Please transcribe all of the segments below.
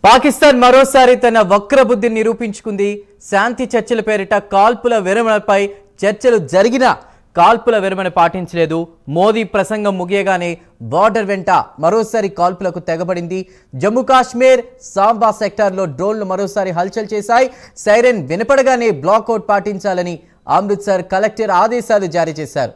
పాకిస్తాన్ మరోసారి తన వక్రబుద్ధి నిరూపించుకుంది. శాంతి చర్చల పేరిట కాల్పుల విరమణపై చర్చలు జరిగినా కాల్పుల విరమణ పాటించలేదు. మోదీ ప్రసంగం ముగియగానే బార్డర్ వెంట మరోసారి కాల్పులకు తెగబడింది. జమ్మూ కాశ్మీర్ సాంబా సెక్టార్లో డ్రోన్లు మరోసారి హల్చల్ చేశాయి. సైరన్ వినపడగానే బ్లాక్అవుట్ పాటించాలని అమృత్సర్ కలెక్టర్ ఆదేశాలు జారీ చేశారు.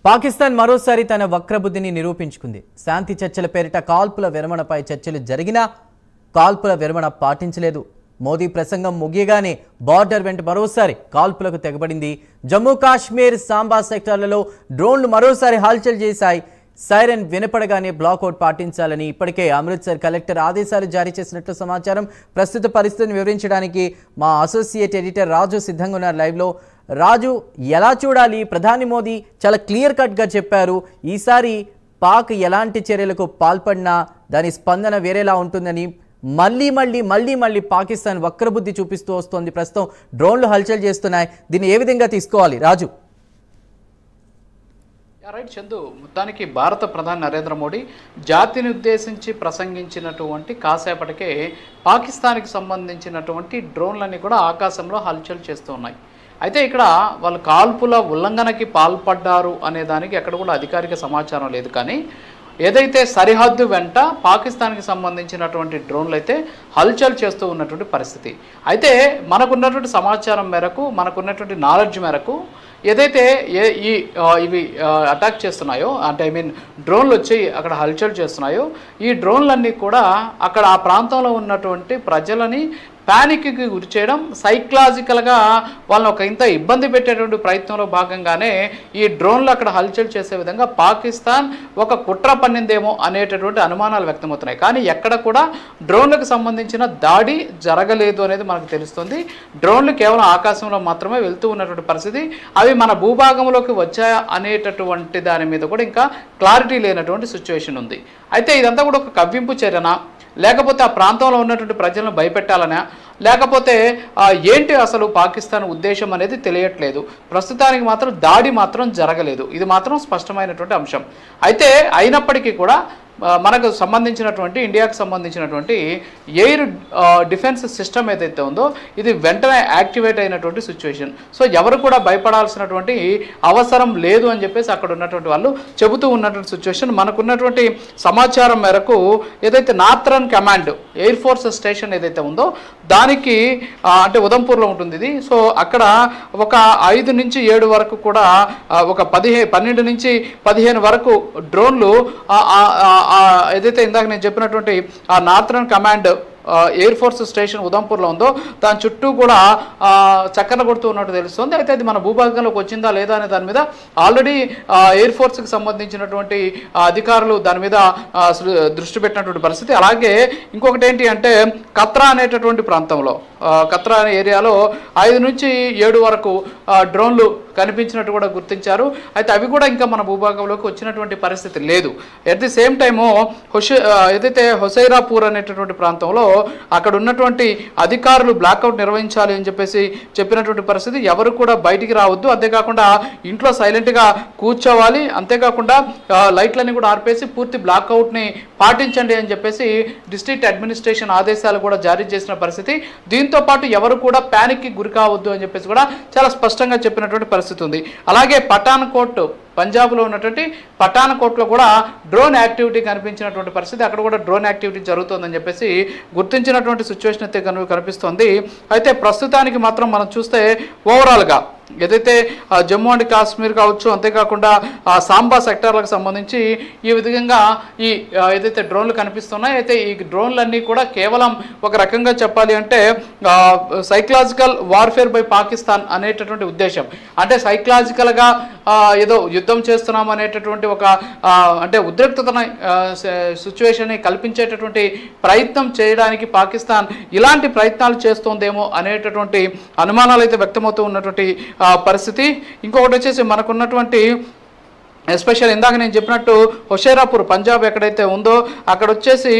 పాకిస్తాన్ మరోసారి తన వక్రబుద్ధిని నిరూపించుకుంది. శాంతి చర్చల పేరిట కాల్పుల విరమణపై చర్చలు జరిగినా కాల్పుల విరమణ పాటించలేదు. మోదీ ప్రసంగం ముగియగానే బార్డర్ వెంట మరోసారి కాల్పులకు తెగబడింది. జమ్మూ కాశ్మీర్ సాంబా సెక్టార్లలో డ్రోన్లు మరోసారి హల్చల్ చేశాయి. సైరన్ వినపడగానే బ్లాక్అవుట్ పాటించాలని ఇప్పటికే అమృత్సర్ కలెక్టర్ ఆదేశాలు జారీ చేసినట్లు సమాచారం. ప్రస్తుత పరిస్థితిని వివరించడానికి మా అసోసియేట్ ఎడిటర్ రాజు సిద్ధంగా ఉన్నారు లైవ్లో. రాజు, ఎలా చూడాలి? ప్రధాని మోదీ చాలా క్లియర్ కట్గా చెప్పారు, ఈసారి పాక్ ఎలాంటి చర్యలకు పాల్పడినా దాని స్పందన వేరేలా ఉంటుందని. మళ్ళీ పాకిస్తాన్ వక్రబుద్ధి చూపిస్తూ వస్తోంది. ప్రస్తుతం డ్రోన్లు హల్చల్ చేస్తున్నాయి. దీన్ని ఏ విధంగా తీసుకోవాలి రాజు? రైట్ చందు, మొత్తానికి భారత ప్రధాని నరేంద్ర మోడీ జాతిని ఉద్దేశించి ప్రసంగించినటువంటి కాసేపటికే పాకిస్తాన్కి సంబంధించినటువంటి డ్రోన్లన్నీ కూడా ఆకాశంలో హల్చల్ చేస్తూ ఉన్నాయి. అయితే ఇక్కడ వాళ్ళు కాల్పుల ఉల్లంఘనకి పాల్పడ్డారు అనే దానికి ఎక్కడ కూడా అధికారిక సమాచారం లేదు. కానీ ఏదైతే సరిహద్దు వెంట పాకిస్తాన్కి సంబంధించినటువంటి డ్రోన్లు అయితే హల్చల్ చేస్తూ ఉన్నటువంటి పరిస్థితి. అయితే మనకున్నటువంటి సమాచారం మేరకు, మనకున్నటువంటి నాలెడ్జ్ మేరకు ఏదైతే ఇవి అటాక్ చేస్తున్నాయో, అంటే డ్రోన్లు వచ్చి అక్కడ హల్చల్ చేస్తున్నాయో, ఈ డ్రోన్లన్నీ కూడా అక్కడ ఆ ప్రాంతంలో ఉన్నటువంటి ప్రజలని ప్యానిక్కి గురి చేయడం, సైకలాజికల్గా వాళ్ళని ఒక ఇంత ఇబ్బంది పెట్టేటువంటి ప్రయత్నంలో భాగంగానే ఈ డ్రోన్లు అక్కడ హల్చల్ చేసే విధంగా పాకిస్తాన్ ఒక కుట్ర పన్నిందేమో అనేటటువంటి అనుమానాలు వ్యక్తమవుతున్నాయి. కానీ ఎక్కడ కూడా డ్రోన్లకు సంబంధించిన దాడి జరగలేదు అనేది మనకు తెలుస్తుంది. డ్రోన్లు కేవలం ఆకాశంలో మాత్రమే వెళ్తూ ఉన్నటువంటి పరిస్థితి. అవి మన భూభాగంలోకి వచ్చాయా అనేటటువంటి దాని మీద కూడా ఇంకా క్లారిటీ లేనటువంటి సిచ్యువేషన్ ఉంది. అయితే ఇదంతా కూడా ఒక కవ్వింపు చర్యనా, లేకపోతే ఆ ప్రాంతంలో ఉన్నటువంటి ప్రజలను భయపెట్టాలనా, లేకపోతే ఏంటి అసలు పాకిస్తాన్ ఉద్దేశం అనేది తెలియట్లేదు. ప్రస్తుతానికి మాత్రం దాడి మాత్రం జరగలేదు. ఇది మాత్రం స్పష్టమైనటువంటి అంశం. అయితే అయినప్పటికీ కూడా మనకు సంబంధించినటువంటి ఇండియాకు సంబంధించినటువంటి ఎయిర్ డిఫెన్స్ సిస్టమ్ ఏదైతే ఉందో ఇది వెంటనే యాక్టివేట్ అయినటువంటి సిచ్యువేషన్. సో ఎవరు కూడా భయపడాల్సినటువంటి అవసరం లేదు అని చెప్పేసి అక్కడ ఉన్నటువంటి వాళ్ళు చెబుతూ ఉన్నటువంటి సిచ్యువేషన్. మనకున్నటువంటి సమాచారం మేరకు ఏదైతే northern Command Air Force station ఏదైతే ఉందో దానికి అంటే ఉదంపూర్లో ఉంటుంది ఇది. సో అక్కడ ఒక 5 నుంచి 7 వరకు కూడా ఒక 12 నుంచి 15 వరకు డ్రోన్లు ఏదైతే ఇందాక నేను చెప్పినటువంటి ఆ Northern Command Air Force Station ఉదంపూర్లో ఉందో దాని చుట్టూ కూడా చక్కర కొడుతూ ఉన్నట్టు తెలుస్తుంది. అయితే అది మన భూభాగంలోకి వచ్చిందా లేదా అనే దాని మీద ఆల్రెడీ ఎయిర్ ఫోర్స్కి సంబంధించినటువంటి అధికారులు దాని మీద దృష్టి పెట్టినటువంటి పరిస్థితి. అలాగే ఇంకొకటి ఏంటి అంటే కత్రా అనేటటువంటి ప్రాంతంలో కత్రా అనే ఏరియాలో 5 నుంచి 7 వరకు డ్రోన్లు కనిపించినట్టు కూడా గుర్తించారు. అయితే అవి కూడా ఇంకా మన భూభాగంలోకి వచ్చినటువంటి పరిస్థితి లేదు. ఎట్ ది సేమ్ టైము ఏదైతే హుసైరాపూర్ అనేటటువంటి ప్రాంతంలో అక్కడ ఉన్నటువంటి అధికారులు బ్లాక్అవుట్ నిర్వహించాలి అని చెప్పేసి చెప్పినటువంటి పరిస్థితి. ఎవరు కూడా బయటికి రావద్దు, అంతేకాకుండా ఇంట్లో సైలెంట్గా కూర్చోవాలి, అంతేకాకుండా లైట్లన్నీ కూడా ఆర్పేసి పూర్తి బ్లాక్అవుట్ని పాటించండి అని చెప్పేసి డిస్ట్రిక్ట్ అడ్మినిస్ట్రేషన్ ఆదేశాలు కూడా జారీ చేసిన పరిస్థితి. దీంతో పాటు ఎవరు కూడా ప్యానిక్కి గురి కావద్దు అని చెప్పేసి కూడా చాలా స్పష్టంగా చెప్పినటువంటి పరిస్థితి ఉంది. అలాగే పఠాన్కోట్ పంజాబ్లో ఉన్నటువంటి పఠాన్కోట్లో కూడా డ్రోన్ యాక్టివిటీ కనిపించినటువంటి పరిస్థితి. అక్కడ కూడా డ్రోన్ యాక్టివిటీ జరుగుతుందని చెప్పేసి గుర్తించినటువంటి సిచ్యువేషన్ అయితే కనిపిస్తుంది. అయితే ప్రస్తుతానికి మాత్రం మనం చూస్తే ఓవరాల్గా ఏదైతే జమ్మూ అండ్ కాశ్మీర్ కావచ్చు, అంతేకాకుండా సాంబా సెక్టార్లకు సంబంధించి ఈ విధంగా ఈ ఏదైతే డ్రోన్లు కనిపిస్తున్నాయి. అయితే ఈ డ్రోన్లన్నీ కూడా కేవలం ఒక రకంగా చెప్పాలి అంటే సైకలాజికల్ వార్ఫేర్ బై పాకిస్తాన్ అనేటటువంటి ఉద్దేశం. అంటే సైకలాజికల్గా ఏదో యుద్ధం చేస్తున్నాం అనేటటువంటి ఒక అంటే ఉద్రిక్తతను సిచ్యువేషన్ని కల్పించేటటువంటి ప్రయత్నం చేయడానికి పాకిస్తాన్ ఇలాంటి ప్రయత్నాలు చేస్తోందేమో అనేటటువంటి అనుమానాలు అయితే వ్యక్తమవుతూ ఉన్నటువంటి పరిస్థితి. ఇంకొకటి వచ్చేసి మనకున్నటువంటి ఎస్పెషల్ ఇందాక నేను చెప్పినట్టు హుషైరాపూర్ పంజాబ్ ఎక్కడైతే ఉందో అక్కడ వచ్చేసి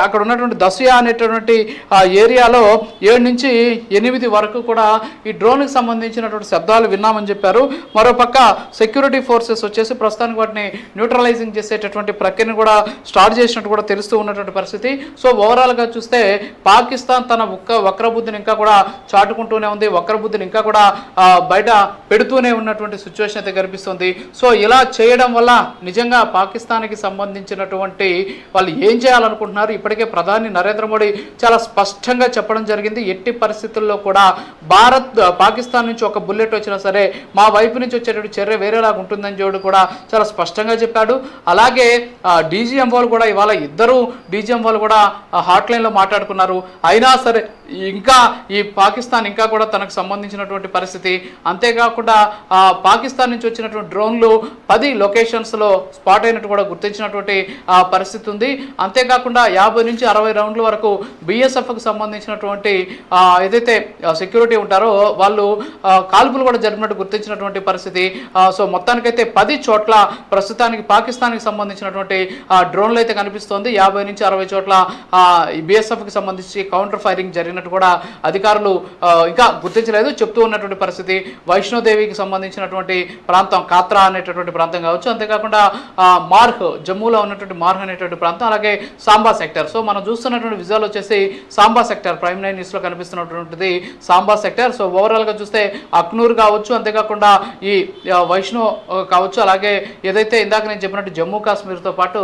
అక్కడ ఉన్నటువంటి దసియా అనేటటువంటి ఏరియాలో 7 నుంచి 8 వరకు కూడా ఈ డ్రోన్కి సంబంధించినటువంటి శబ్దాలు విన్నామని చెప్పారు. మరోపక్క సెక్యూరిటీ ఫోర్సెస్ వచ్చేసి ప్రస్తుతానికి వాటిని న్యూట్రలైజింగ్ చేసేటటువంటి ప్రక్రియను కూడా స్టార్ట్ చేసినట్టు కూడా తెలుస్తూ ఉన్నటువంటి పరిస్థితి. సో ఓవరాల్గా చూస్తే పాకిస్తాన్ తన వక్రబుద్ధిని ఇంకా కూడా చాటుకుంటూనే ఉంది, వక్రబుద్ధిని ఇంకా కూడా బయట పెడుతూనే ఉన్నటువంటి సిచ్యువేషన్ అయితే కనిపిస్తుంది. సో ఇలా చేయడం వల్ల నిజంగా పాకిస్తాన్కి సంబంధించినటువంటి వాళ్ళు ఏం చేయాలనుకుంటున్నారు ఇప్పటికే ప్రధాని నరేంద్ర మోడీ చాలా స్పష్టంగా చెప్పడం జరిగింది. ఎట్టి పరిస్థితుల్లో కూడా పాకిస్తాన్ నుంచి ఒక బుల్లెట్ వచ్చినా సరే మా వైపు నుంచి వచ్చేటువంటి చర్య వేరేలాగా ఉంటుందని చెప్పి కూడా చాలా స్పష్టంగా చెప్పాడు. అలాగే డీజీఎం వాళ్ళు కూడా ఇవాళ ఇద్దరు డీజీఎం వాళ్ళు కూడా హాట్లైన్లో మాట్లాడుకున్నారు. అయినా సరే ఇంకా ఈ పాకిస్తాన్ ఇంకా కూడా తనకు సంబంధించినటువంటి పరిస్థితి. అంతేకాకుండా పాకిస్తాన్ నుంచి వచ్చినటువంటి డ్రోన్లు 10 లొకేషన్స్లో స్పాట్ అయినట్టు కూడా గుర్తించినటువంటి పరిస్థితి ఉంది. అంతేకాకుండా 50 నుంచి 60 రౌండ్ల వరకు బిఎస్ఎఫ్కి సంబంధించినటువంటి ఏదైతే సెక్యూరిటీ ఉంటారో వాళ్ళు కాల్పులు కూడా జరిపినట్టు గుర్తించినటువంటి పరిస్థితి. సో మొత్తానికైతే 10 చోట్ల ప్రస్తుతానికి పాకిస్తాన్కి సంబంధించినటువంటి డ్రోన్లు అయితే కనిపిస్తోంది. 50 నుంచి 60 చోట్ల బిఎస్ఎఫ్కి సంబంధించి కౌంటర్ ఫైరింగ్ జరిగినట్టు కూడా అధికారులు ఇంకా గుర్తించలేదు చెప్తూ ఉన్నటువంటి పరిస్థితి. వైష్ణోదేవికి సంబంధించినటువంటి ప్రాంతం కాత్రా అనేటటువంటి ప్రాంతం కావచ్చు, అంతేకాకుండా మార్హ్ జమ్మూలో ఉన్నటువంటి మార్హ్ అనేటువంటి ప్రాంతం, అలాగే సాంబా సెక్టర్. సో మనం చూస్తున్నటువంటి విజువల్ వచ్చేసి సాంబా సెక్టర్ ప్రైమ్ 9 న్యూస్లో కనిపిస్తున్నటువంటిది సాంబా సెక్టర్. సో ఓవరాల్గా చూస్తే అక్నూర్ కావచ్చు, అంతేకాకుండా ఈ వైష్ణో కావచ్చు, అలాగే ఏదైతే ఇందాక నేను చెప్పినట్టు జమ్మూ కాశ్మీర్తో పాటు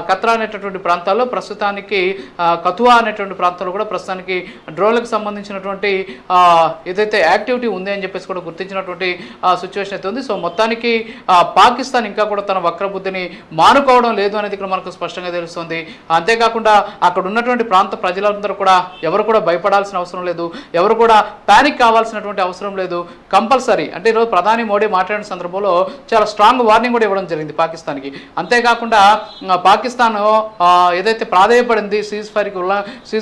కత్రా అనేటటువంటి ప్రాంతాల్లో ప్రస్తుతానికి కథువా అనేటువంటి ప్రాంతంలో కూడా ప్రస్తుతానికి డ్రోన్లకు సంబంధించినటువంటి ఏదైతే యాక్టివిటీ ఉంది అని చెప్పేసి కూడా గుర్తించినటువంటి సిచ్యువేషన్ అయితే ఉంది. సో మొత్తానికి పాకిస్తాన్ ఇంకా కూడా తన వక్రబుద్ధిని మానుకోవడం లేదు అనేది ఇక్కడ మనకు స్పష్టంగా తెలుస్తుంది. అంతేకాకుండా అక్కడ ఉన్నటువంటి ప్రాంత ప్రజలందరూ కూడా ఎవరు కూడా భయపడాల్సిన అవసరం లేదు, ఎవరు కూడా ప్యానిక్ కావాల్సినటువంటి అవసరం లేదు. కంపల్సరీ అంటే ఈరోజు ప్రధాని మోడీ మాట్లాడిన సందర్భంలో చాలా స్ట్రాంగ్ వార్నింగ్ కూడా ఇవ్వడం జరిగింది పాకిస్తాన్కి. అంతేకాకుండా పాకిస్తాన్ ఏదైతే ప్రాధేయపడింది సీజ్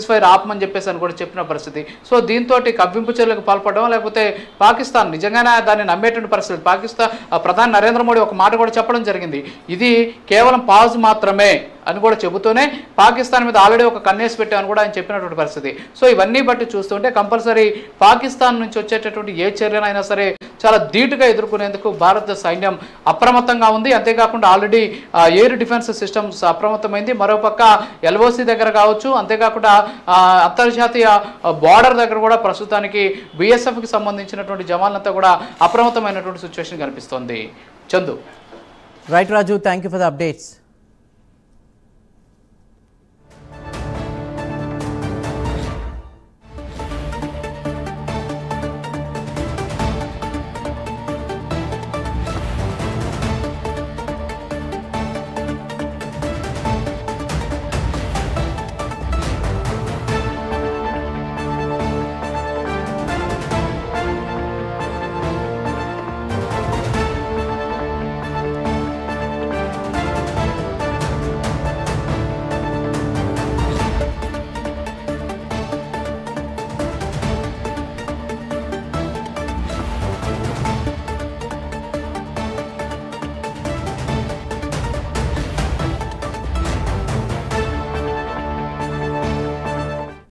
ఫైర్ ఆపమని చెప్పేసి అని కూడా చెప్పిన పరిస్థితి. సో దీంతో కవ్వింపు చర్యలకు పాల్పడడం లేకపోతే పాకిస్తాన్ నిజంగానే దాన్ని నమ్మేటువంటి పరిస్థితి. పాకిస్తాన్ ప్రధాని నరేంద్ర మోడీ ఒక మాట కూడా చెప్పడం జరిగింది, ఇది కేవలం పాజ్ మాత్రమే అని కూడా చెబుతూనే పాకిస్తాన్ మీద ఆల్రెడీ ఒక కన్నేసి పెట్టామని కూడా ఆయన చెప్పినటువంటి పరిస్థితి. సో ఇవన్నీ బట్టి చూస్తుంటే కంపల్సరీ పాకిస్తాన్ నుంచి వచ్చేటటువంటి ఏ చర్యనైనా సరే చాలా ధీటుగా ఎదుర్కొనేందుకు భారత సైన్యం అప్రమత్తంగా ఉంది. అంతేకాకుండా ఆల్రెడీ ఎయిర్ డిఫెన్స్ సిస్టమ్స్ అప్రమత్తమైంది. మరోపక్క ఎల్ఓసి దగ్గర కావచ్చు, అంతేకాకుండా అంతర్జాతీయ బార్డర్ దగ్గర కూడా ప్రస్తుతానికి బిఎస్ఎఫ్కి సంబంధించినటువంటి జవాన్లంతా కూడా అప్రమత్తమైనటువంటి సిచ్యువేషన్ కనిపిస్తోంది. Chandu. Right Raju, thank you for the updates.